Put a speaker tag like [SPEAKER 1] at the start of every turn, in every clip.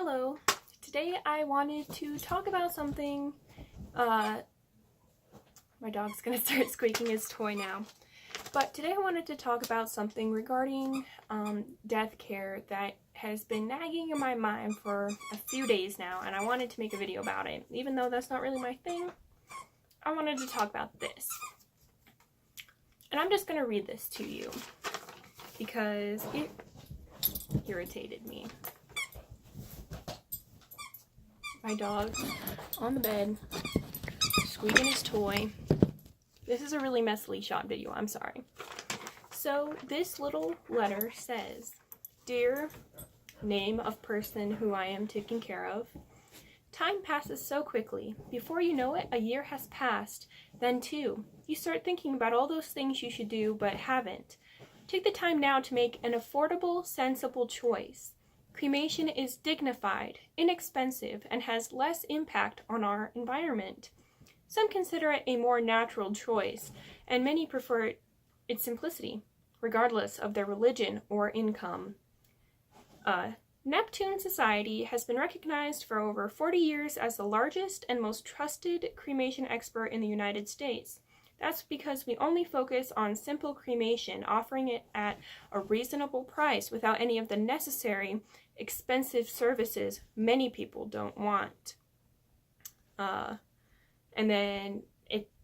[SPEAKER 1] Hello. Today I wanted to talk about something. My dog's gonna start squeaking his toy now. But today I wanted to talk about something regarding death care that has been nagging in my mind for a few days now, and I wanted to make a video about it. Even though that's not really my thing, I wanted to talk about this. And I'm just gonna read this to you because it irritated me. My dog on the bed, squeaking his toy. This is a really messily shot video, I'm sorry. So this little letter says, "Dear name of person who I am taking care of, time passes so quickly. Before you know it, a year has passed. Then too, you start thinking about all those things you should do but haven't. Take the time now to make an affordable, sensible choice. Cremation is dignified, inexpensive, and has less impact on our environment. Some consider it a more natural choice, and many prefer its simplicity, regardless of their religion or income. Neptune Society has been recognized for over 40 years as the largest and most trusted cremation expert in the United States. That's because we only focus on simple cremation, offering it at a reasonable price without any of the necessary expensive services many people don't want." And then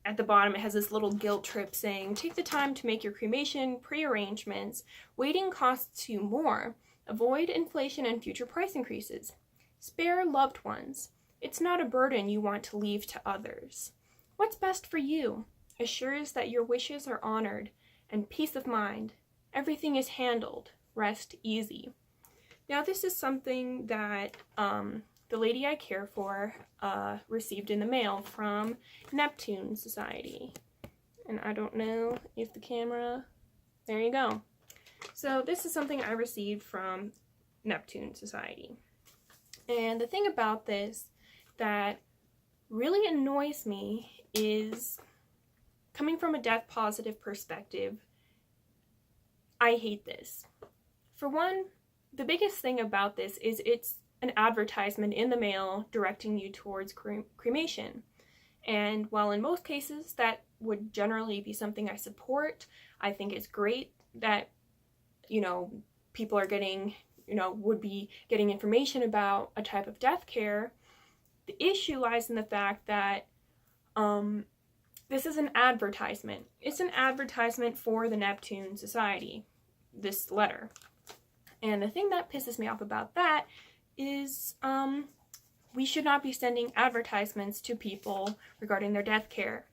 [SPEAKER 1] at the bottom it has this little guilt trip saying, "Take the time to make your cremation pre-arrangements. Waiting costs you more. Avoid inflation and future price increases. Spare loved ones. It's not a burden you want to leave to others. What's best for you assures that your wishes are honored and peace of mind. Everything is handled. Rest easy." Now this is something that the lady I care for received in the mail from Neptune Society. And I don't know if the camera, there you go. So this is something I received from Neptune Society. And the thing about this that really annoys me is, coming from a death positive perspective, I hate this. For one, the biggest thing about this is it's an advertisement in the mail directing you towards cremation. And while in most cases that would generally be something I support, I think it's great that, people are getting, would be getting information about a type of death care. The issue lies in the fact that this is an advertisement. It's an advertisement for the Neptune Society, this letter. And the thing that pisses me off about that is we should not be sending advertisements to people regarding their death care.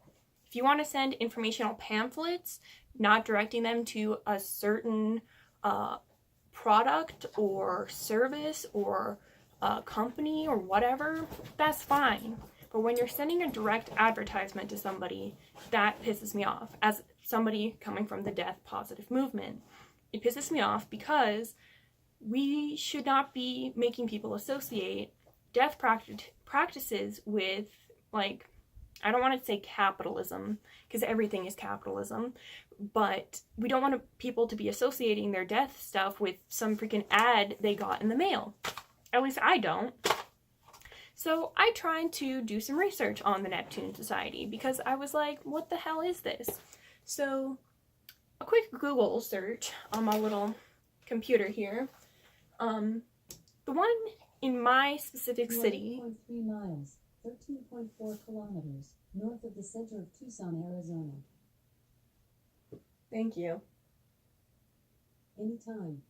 [SPEAKER 1] If you want to send informational pamphlets, not directing them to a certain product or service or company or whatever, that's fine. But when you're sending a direct advertisement to somebody, that pisses me off. As somebody coming from the death positive movement, it pisses me off because we should not be making people associate death practices with, I don't want to say capitalism, because everything is capitalism, but we don't want people to be associating their death stuff with some freaking ad they got in the mail. At least I don't. So I tried to do some research on the Neptune Society because I was like, what the hell is this? So a quick Google search on my little computer here. The one in my specific city,
[SPEAKER 2] 2.3 miles, 13.4 kilometers, north of the center of Tucson, Arizona.
[SPEAKER 1] Thank you.
[SPEAKER 2] Anytime.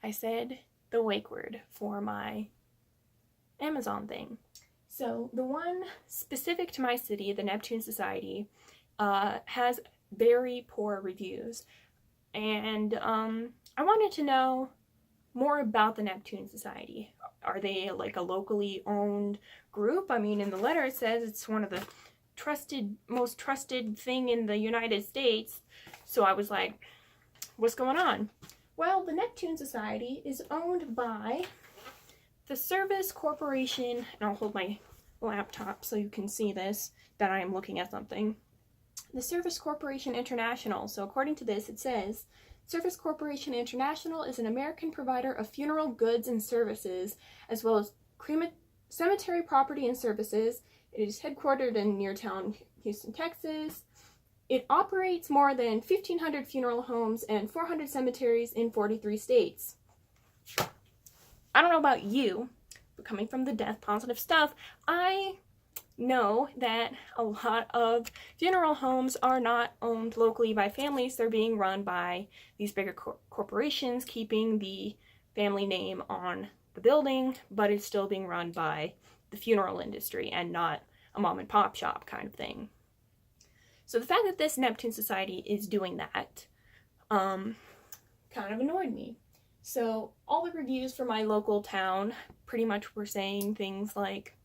[SPEAKER 1] I said the wake word for my Amazon thing. So the one specific to my city, the Neptune Society, has very poor reviews. And I wanted to know more about the Neptune Society. Are they like a locally owned group? I mean, in the letter it says it's one of the most trusted thing in the United States. So I was like, what's going on? Well, the Neptune Society is owned by the Service Corporation, and I'll hold my laptop so you can see this, that I am looking at something. The Service Corporation International. So according to this, it says Service Corporation International is an American provider of funeral goods and services, as well as cemetery property and services. It is headquartered in neartown Houston, Texas. It operates more than 1,500 funeral homes and 400 cemeteries in 43 states. I don't know about you, but coming from the death positive stuff, I know that a lot of funeral homes are not owned locally by families. They're being run by these bigger corporations, keeping the family name on the building, but it's still being run by the funeral industry and not a mom and pop shop kind of thing. So the fact that this Neptune Society is doing that kind of annoyed me. So all the reviews for my local town pretty much were saying things like,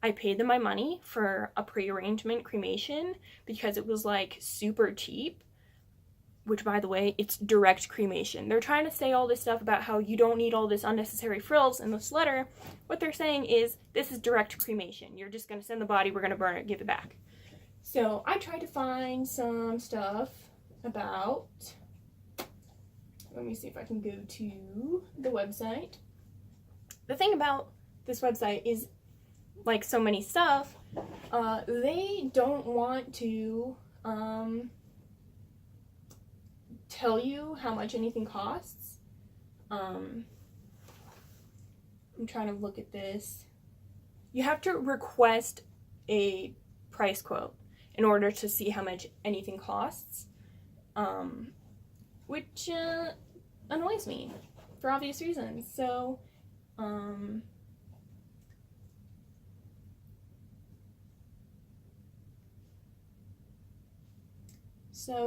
[SPEAKER 1] I paid them my money for a pre-arrangement cremation because it was like super cheap, which by the way, it's direct cremation. They're trying to say all this stuff about how you don't need all this unnecessary frills in this letter. What they're saying is this is direct cremation. You're just going to send the body, we're going to burn it, give it back. So I tried to find some stuff about, let me see if I can go to the website. The thing about this website is, like so many stuff, they don't want to tell you how much anything costs. I'm trying to look at this. You have to request a price quote in order to see how much anything costs, which annoys me for obvious reasons. So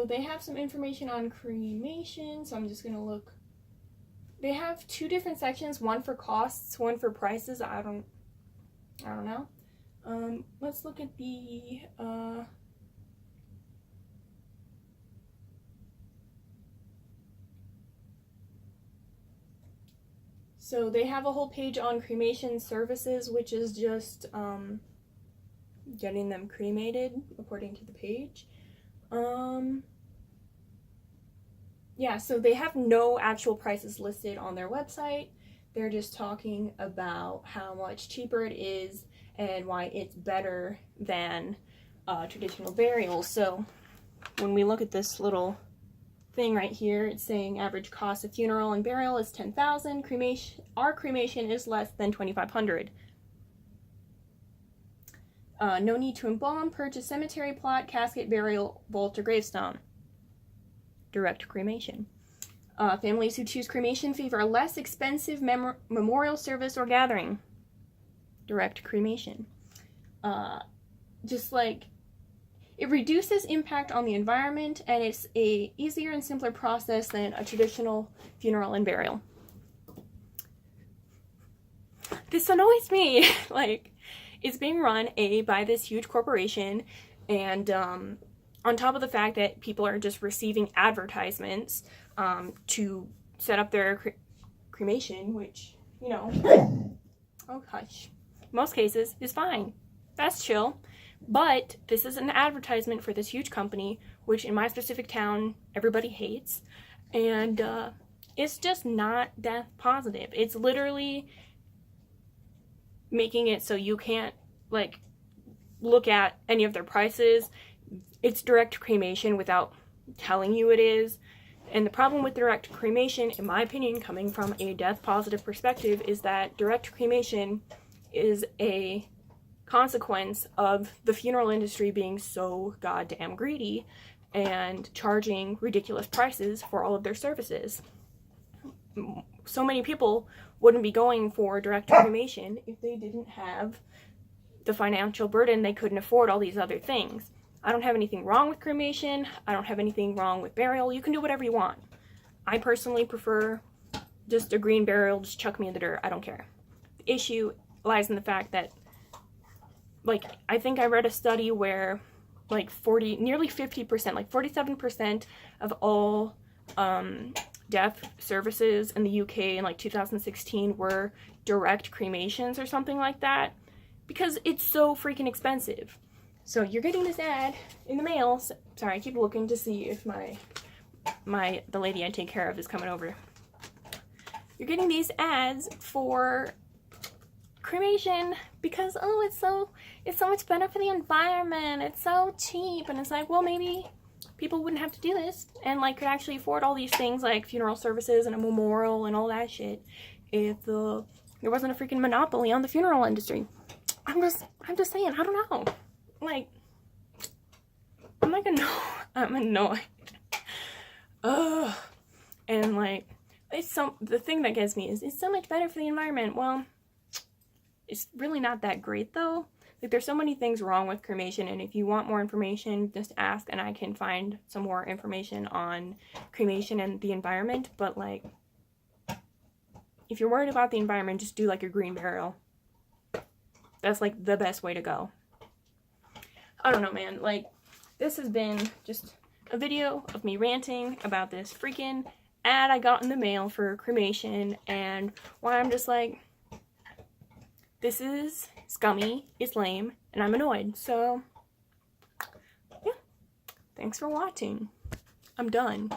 [SPEAKER 1] they have some information on cremation, so I'm just going to look. They have two different sections, one for costs, one for prices. I don't know. Let's look at the so they have a whole page on cremation services, which is just getting them cremated according to the page. Yeah, so they have no actual prices listed on their website. They're just talking about how much cheaper it is and why it's better than traditional burials. So when we look at this little thing right here, it's saying average cost of funeral and burial is $10,000. Cremation, our cremation is less than $2,500. No need to embalm, purchase cemetery plot, casket, burial, vault, or gravestone. Direct cremation. Families who choose cremation favor a less expensive memorial service or gathering. Direct cremation. Just like, it reduces impact on the environment, and it's a easier and simpler process than a traditional funeral and burial. This annoys me. Like, it's being run by this huge corporation, and on top of the fact that people are just receiving advertisements to set up their cremation, which, you know, oh hush, most cases is fine. That's chill. But this is an advertisement for this huge company, which in my specific town, everybody hates. And it's just not death positive. It's literally making it so you can't, like, look at any of their prices. It's direct cremation without telling you it is. And the problem with direct cremation, in my opinion, coming from a death positive perspective, is that direct cremation is a consequence of the funeral industry being so goddamn greedy and charging ridiculous prices for all of their services. So many people wouldn't be going for direct cremation if they didn't have the financial burden. They couldn't afford all these other things. I don't have anything wrong with cremation. I don't have anything wrong with burial. You can do whatever you want. I personally prefer just a green burial, just chuck me in the dirt. I don't care. The issue lies in the fact that, like, I think I read a study where like nearly 50%, like 47% of all death services in the UK in like 2016 were direct cremations or something like that, because it's so freaking expensive. So you're getting this ad in the mail. Sorry, I keep looking to see if my the lady I take care of is coming over. You're getting these ads for cremation because, oh, it's so much better for the environment, it's so cheap. And it's like, well, maybe people wouldn't have to do this and like could actually afford all these things like funeral services and a memorial and all that shit if there wasn't a freaking monopoly on the funeral industry. I'm just saying, I don't know. Like, I'm like I'm annoyed. Ugh. And like, the thing that gets me is it's so much better for the environment. Well, it's really not that great though. Like, there's so many things wrong with cremation, and if you want more information, just ask and I can find some more information on cremation and the environment. But like, if you're worried about the environment, just do like a green burial. That's like the best way to go. I don't know, man. Like, this has been just a video of me ranting about this freaking ad I got in the mail for cremation and why I'm just like, this is scummy, it's lame, and I'm annoyed. So, yeah. Thanks for watching. I'm done.